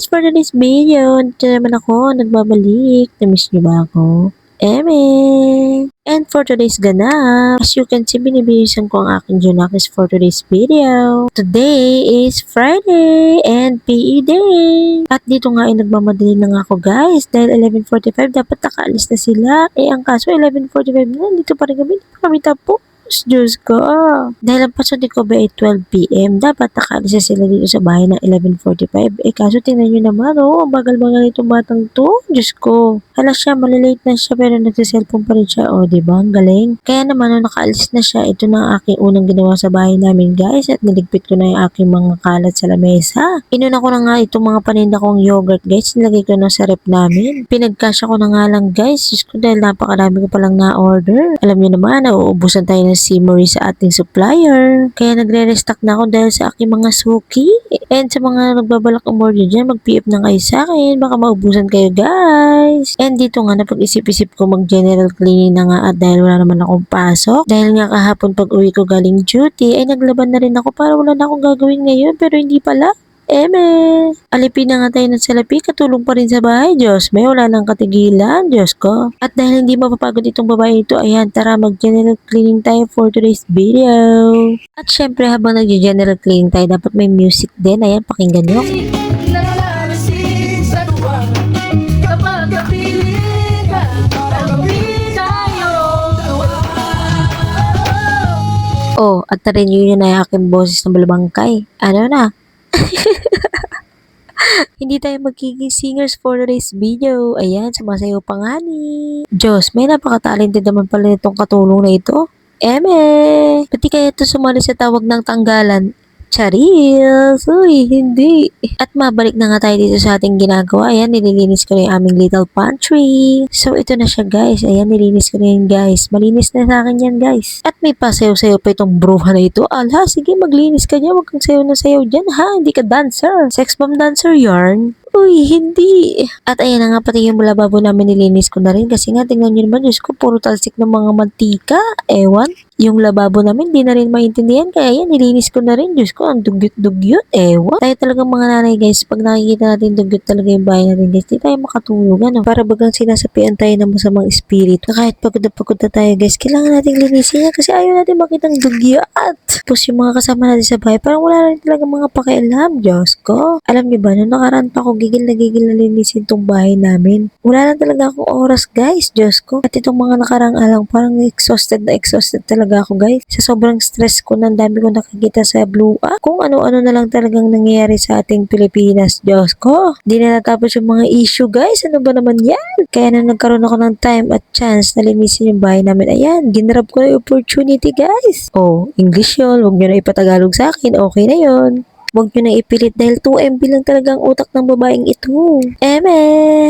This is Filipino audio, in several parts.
guys, for today's video, dito naman ako, nagbabalik. Na-miss niyo ba ako? Eme! And for today's ganap, as you can see, binibihisan ko ang aking Junakis for today's video. Today is Friday and PE Day. At dito nga ay nagmamadali na nga ako guys dahil 11:45 dapat nakaalis na sila. Ang kaso 11:45 na, dito pa rin kami tapos. Diyos ko. Dahil ang pasok ko ba ay 12 PM, dapat nakaalis na sila dito sa bahay ng 11:45. Kaso tingnan nyo naman, ang bagal-bagal itong batang to. Diyos ko. Hala siya, malilate na siya pero nagsiselfone pa rin siya. Diba? Ang galing. Kaya naman, nung nakaalis na siya, ito na ang aking unang ginawa sa bahay namin guys at niligpit ko na yung aking mga kalat sa lamesa. Inuna ko na nga itong mga paninda kong yogurt guys, nilagay ko na sa rep namin. Pinagkasya ko na nga lang guys, Diyos ko dahil napakarami ko palang na-order. Alam niyo naman, nauubusan tayo ng Simory sa ating supplier. Kaya nagre-restock na ako dahil sa aking mga suki. And sa mga nagbabalak umorder dyan, mag-PF na kayo sa akin. Baka maubusan kayo guys. And dito nga napag-isip-isip ko mag-general cleaning na nga at dahil wala naman akong pasok. Dahil nga kahapon pag uwi ko galing duty, ay naglaban na rin ako para wala na akong gagawin ngayon. Pero hindi pala. Alipin na nga tayo ng salapi, katulong pa rin sa bahay, Diyos. May wala nang katigilan, Diyos ko. At dahil hindi mapapagod itong babae ito, ayan, tara mag-general cleaning tayo for today's video. At syempre habang nag-general cleaning tayo, dapat may music din. Ayan, pakinggan nyo. At narinig nyo na yung aking boses ng balabangkay. Ano na? Hindi tayo magiging singers for today's video. Ayan, sumasayaw pa nga ni. Diyos, may napaka-talented naman pala itong katulong na ito. Pati kaya ito sumali sa tawag ng tanggalan. Charils! Uy, hindi. At mabalik na nga tayo dito sa ating ginagawa. Ayan, nililinis ko na yung aming little pantry. So, ito na siya guys. Ayan, nilinis ko na yun guys. Malinis na sa akin yan guys. At may pasayaw-sayaw pa itong bruha na ito. Ala, sige, maglinis ka dyan. Huwag kang sayaw na sayaw dyan ha. Hindi ka dancer. Sex bomb dancer yarn. Uy, hindi. At ayan na nga, pati yung lababo namin nilinis ko na rin. Kasi nga, tingnan nyo naman, Diyos ko, puro talsik ng mga mantika. Ewan. Yung lababo namin, di na rin maintindihan. Kaya yan, nilinis ko na rin. Diyos ko, ang dugyot-dugyot. Ewan. Tayo talagang mga nanay, guys. Pag nakikita natin dugyot talaga yung bahay natin, guys, di tayo makatulog. Ano? Para bagang sinasapian tayo ng masamang espiritu. Kahit pagod na tayo, guys, kailangan natin linisin yan kasi ayaw natin makitang dugyot. Tapos yung mga kasama natin sa bahay, parang wala rin talaga mga pakialam. Diyos ko. Alam niyo ba, nung nakaraan pa ako, gigil na linisin tong bahay namin. Wala lang talaga akong oras guys, Diyos ko. At itong mga nakarang alang, parang exhausted talaga ako guys. Sa sobrang stress ko, nang dami ko nakikita sa Blue App. Kung ano-ano na lang talagang nangyayari sa ating Pilipinas, Diyos ko. Di na natapos yung mga issue guys, ano ba naman yan? Kaya na nagkaroon ako ng time at chance na linisin yung bahay namin. Ayan, ginrab ko na yung opportunity guys. English yun, huwag nyo na ipatagalog sa akin, okay na yun. Huwag nyo na ipilit dahil 2 MB lang talaga ang utak ng babaeng ito.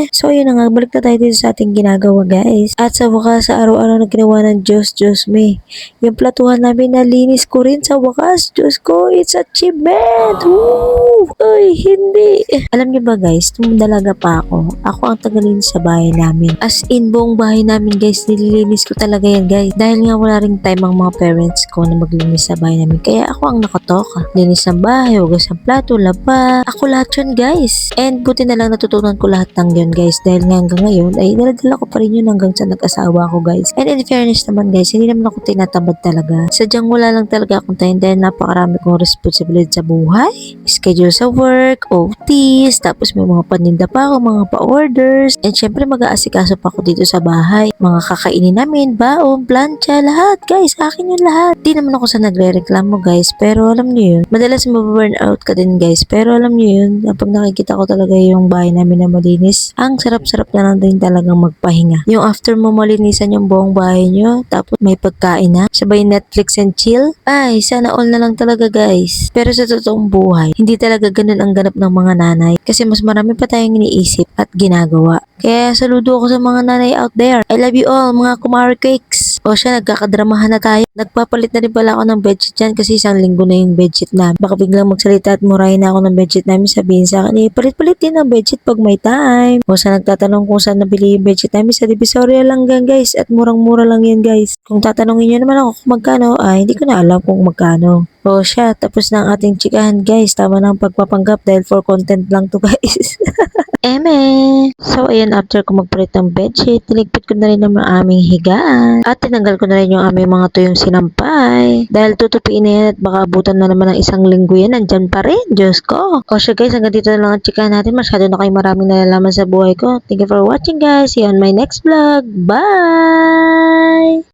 So, yun na nga. Balik na tayo dito sa ating ginagawa, guys. At sa wakas, sa araw-araw na ginawa ng Diyos me. Yung platuhan namin, nalinis ko rin sa wakas. Diyos ko, it's achievement! Woo! Uy, hindi. Alam niyo ba, guys, nung dalaga pa ako ang tagalinis sa bahay namin. As in, buong bahay namin, guys, nililinis ko talaga yan, guys. Dahil nga wala ring time ang mga parents ko na maglinis sa bahay namin. Kaya ako ang nakatoka. Linis ng bahay, hugas ng plato, laba. Ako lahat yun guys. And buti na lang natutunan ko lahat ng yun guys. Dahil nga hanggang ngayon ay daladala ko pa rin yun hanggang sa nag-asawa ko guys. And in fairness naman guys, hindi naman ako tinatamad talaga. Sadyang wala lang talaga akong time dahil napakarami kong responsibility sa buhay. Schedule sa work, OTs, tapos may mga paninda pa ako, mga pa-orders. And syempre mag-aasikaso pa ako dito sa bahay. Mga kakainin namin, baon, plancha, lahat guys. Akin yun lahat. Di naman ako sa nagre-reklamo guys. Pero alam niyo yun, madalas mababurn out ka din guys. Pero alam niyo yun, kapag nakikita ko talaga yung bahay namin na malinis, ang sarap-sarap na lang din talagang magpahinga. Yung after mo malinisan yung buong bahay nyo, tapos may pagkain na, sabay Netflix and chill, ay sana all na lang talaga guys. Pero sa totoong buhay, hindi talaga ganun ang ganap ng mga nanay kasi mas marami pa tayong iniisip at ginagawa. Kaya saludo ako sa mga nanay out there. I love you all, mga kumare cakes. O siya, nagkakadramahan na tayo. Nagpapalit na rin pala ako ng bedsheet dyan kasi isang linggo na yung bedsheet namin. Baka biglang magsalita at murahin na ako ng bedsheet namin, sabihin sa akin, palit-palit din ang bedsheet pag may time. O sa nagtatanong kung saan nabili yung bedsheet namin, sa Divisoria lang yan guys, at murang-mura lang yan guys. Kung tatanungin nyo naman ako kung magkano, hindi ko na alam kung magkano. O siya, tapos na ang ating chikahan guys. Tama na ang pagpapanggap dahil for content lang to guys. Eme! So, ayan, after ko magpalit ng bedsheet, niligpit ko na rin ang aming higaan. At tinanggal ko na rin yung aming mga tuyong sinampay. Dahil tutupiin na yan at baka abutan na naman ng isang linggo yan, nandyan pa rin. Diyos ko. O siya guys, hanggang dito na lang ang chikahan natin. Masyado na kayo maraming nalalaman sa buhay ko. Thank you for watching guys. See you on my next vlog. Bye!